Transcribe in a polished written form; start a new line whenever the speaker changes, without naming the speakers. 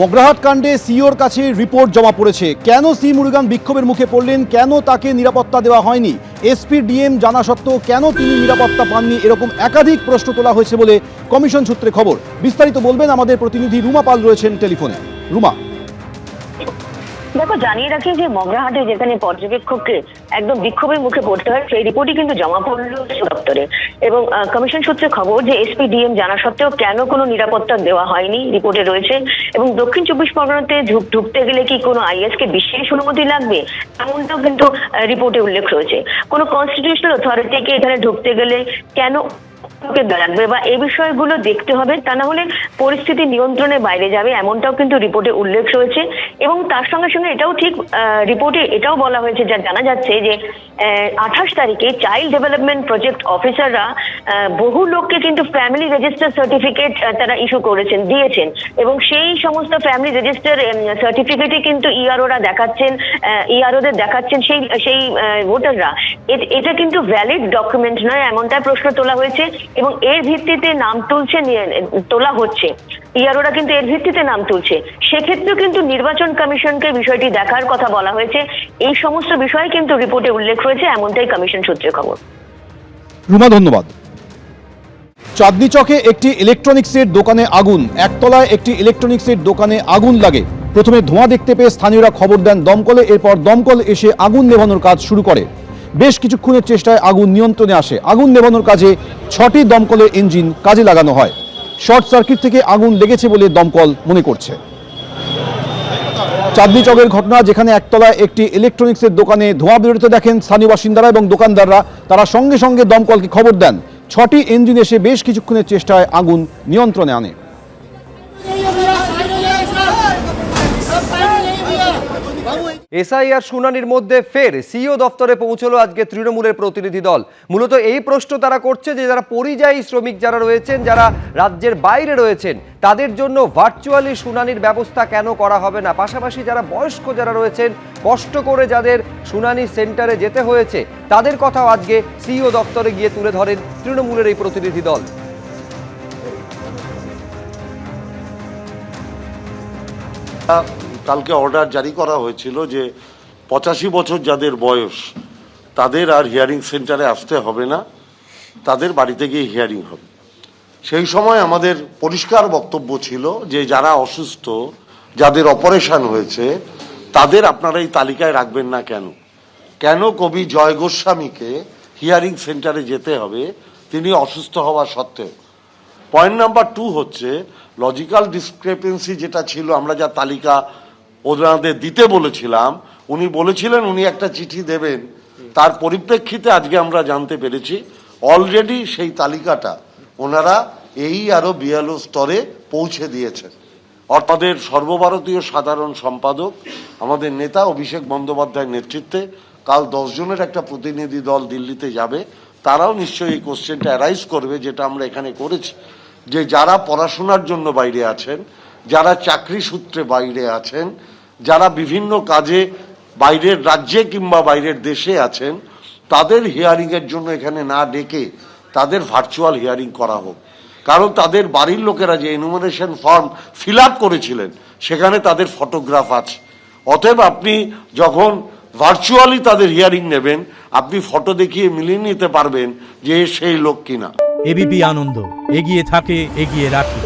মগরাহাট কাণ্ডে সিওর কাছে রিপোর্ট জমা পড়েছে। কেন সি মুরুগান বিক্ষোভের মুখে পড়লেন, কেন তাকে নিরাপত্তা দেওয়া হয়নি, এসপি ডিএম জানা সত্ত্বেও কেন তিনি নিরাপত্তা পাননি, এরকম একাধিক প্রশ্ন তোলা হয়েছে বলে কমিশন সূত্রে খবর। বিস্তারিত বলবেন আমাদের প্রতিনিধি রুমা পাল, রয়েছেন টেলিফোনে। রুমা,
দেখো, জানিয়ে রাখি যে মগরাহাটে যেখানে পর্যবেক্ষককে একদম বিক্ষোভের মুখে পড়তে হয়, সেই রিপোর্টই কিন্তু জমা পড়ল দপ্তরে। এবং কমিশন সূত্রে খবর যে এসপি ডিএম জানা সত্ত্বেও কেন কোনো নিরাপত্তা দেওয়া হয়নি রিপোর্টে রয়েছে। এবং দক্ষিণ চব্বিশ পরগনাতে ঢুকতে গেলে কি কোনো আইএস কে বিশেষ অনুমতি লাগবে, এমনটাও কিন্তু রিপোর্টে উল্লেখ রয়েছে। কোনো কনস্টিটিউশনাল অথরিটিকে এখানে ঢুকতে গেলে কেন লাগবে বা এই বিষয়গুলো দেখতে হবে, তা না হলে পরিস্থিতি নিয়ন্ত্রণের বাইরে যাবে, এমনটাও কিন্তু রিপোর্টে উল্লেখ রয়েছে। এবং তার সঙ্গে সঙ্গে এটাও ঠিক রিপোর্টে এটাও বলা হয়েছে, যা জানা যাচ্ছে যে 28 তারিখে চাইল্ড ডেভেলপমেন্ট প্রজেক্ট অফিসাররা বহু লোককে কিন্তু ফ্যামিলি রেজিস্টার সার্টিফিকেট তারা ইস্যু করেছেন, দিয়েছেন। এবং সেই সমস্ত ফ্যামিলি রেজিস্টার সার্টিফিকেটই কিন্তু ইআরওরা দেখাচ্ছেন, ইআরওদের দেখাচ্ছেন সেই ভোটাররা। এটা কিন্তু ভ্যালিড ডকুমেন্ট নয়, এমনটাই প্রশ্ন তোলা হয়েছে। এবং এর ভিত্তিতে নাম তোলা হচ্ছে, ইআরওরা কিন্তু এর ভিত্তিতে নাম তুলছে। সেক্ষেত্রেও কিন্তু নির্বাচন কমিশনকে বিষয়টি দেখার কথা বলা হয়েছে। এই সমস্ত বিষয় কিন্তু রিপোর্টে উল্লেখ রয়েছে, এমনটাই কমিশন সূত্রে খবর।
রুমা, ধন্যবাদ। চাঁদনী চকে একটি ইলেকট্রনিক্সের দোকানে আগুন। একতলায় একটি ইলেকট্রনিক্সের দোকানে আগুন লাগে। প্রথমে ধোঁয়া দেখতে পেয়ে স্থানীয়রা খবর দেন দমকলে। এরপর দমকল এসে আগুন নেভানোর কাজ শুরু করে। বেশ কিছুক্ষণের চেষ্টায় আগুন নিয়ন্ত্রণে আসে। আগুন নেভানোর কাজে 6টি দমকলের ইঞ্জিন কাজে লাগানো হয়। শর্ট সার্কিট থেকে আগুন লেগেছে বলে দমকল মনে করছে। চাঁদনী চকের ঘটনা, যেখানে একতলায় একটি ইলেকট্রনিক্সের দোকানে ধোঁয়া বেরোতে দেখেন স্থানীয় বাসিন্দারা এবং দোকানদাররা। তারা সঙ্গে সঙ্গে দমকলকে খবর দেন। 6টি ইঞ্জিন এসে বেশ কিছুক্ষণের চেষ্টায় আগুন নিয়ন্ত্রণে আনে।
এসআইআর শুনানির মধ্যে ফের সিইও দপ্তরে পৌঁছলো আজকে তৃণমূলের প্রতিনিধি দল। মূলত এই প্রশ্ন তারা করছে যে যারা পরিযায়ী শ্রমিক যারা রয়েছেন, যারা রাজ্যের বাইরে রয়েছেন, তাদের জন্য ভার্চুয়ালি শুনানির ব্যবস্থা কেন করা হবে না। পাশাপাশি যারা বয়স্ক যারা রয়েছেন, কষ্ট করে যাদের শুনানি সেন্টারে যেতে হয়েছে, তাদের কথাও আজকে সিইও দপ্তরে গিয়ে তুলে ধরেন তৃণমূলের এই প্রতিনিধি দল।
কালকে অর্ডার জারি করা হয়েছিল যে 85 বছর যাদের বয়স, তাদের আর হিয়ারিং সেন্টারে আসতে হবে না, তাদের বাড়িতে গিয়ে হিয়ারিং হবে। সেই সময় আমাদের পরিষ্কার বক্তব্য ছিল যে যারা অসুস্থ, যাদের অপারেশন হয়েছে, তাদের আপনারা এই তালিকায় রাখবেন না। কেন কবি জয় গোস্বামীকে হিয়ারিং সেন্টারে যেতে হবে তিনি অসুস্থ হওয়া সত্ত্বেও? পয়েন্ট নাম্বার 2 হচ্ছে লজিক্যাল ডিসক্রেপেন্সি যেটা ছিল, আমরা যা তালিকা ওনাদের দিতে বলেছিলাম, উনি বলেছিলেন উনি একটা চিঠি দেবেন। তার পরিপ্রেক্ষিতে আজকে আমরা জানতে পেরেছি অলরেডি সেই তালিকাটা ওনারা আরও বিএলও স্তরে পৌঁছে দিয়েছেন। আমাদের সর্বভারতীয় সাধারণ সম্পাদক, আমাদের নেতা অভিষেক বন্দ্যোপাধ্যায়ের নেতৃত্বে কাল 10 জনের একটা প্রতিনিধি দল দিল্লিতে যাবে। তারাও নিশ্চয়ই এই কোশ্চেনটা অ্যারাইজ করবে, যেটা আমরা এখানে করেছি, যে যারা পড়াশোনার জন্য বাইরে আছেন, যারা চাকরি সূত্রে বাইরে আছেন, যারা বিভিন্ন কাজে বাইরের রাজ্যে কিংবা বাইরের দেশে আছেন, তাদের হিয়ারিংয়ের জন্য এখানে না ডেকে তাদের ভার্চুয়াল হিয়ারিং করা হোক। কারণ তাদের বাড়ির লোকেরা যে এনুমারেশন ফর্ম ফিল আপ করেছিলেন, সেখানে তাদের ফটোগ্রাফ আছে। অতএব আপনি যখন ভার্চুয়ালি তাদের হিয়ারিং নেবেন, আপনি ফটো দেখিয়ে মিলিয়ে নিতে পারবেন যে সেই লোক কিনা।
এবিপি আনন্দ, এগিয়ে থাকে, এগিয়ে রাখে।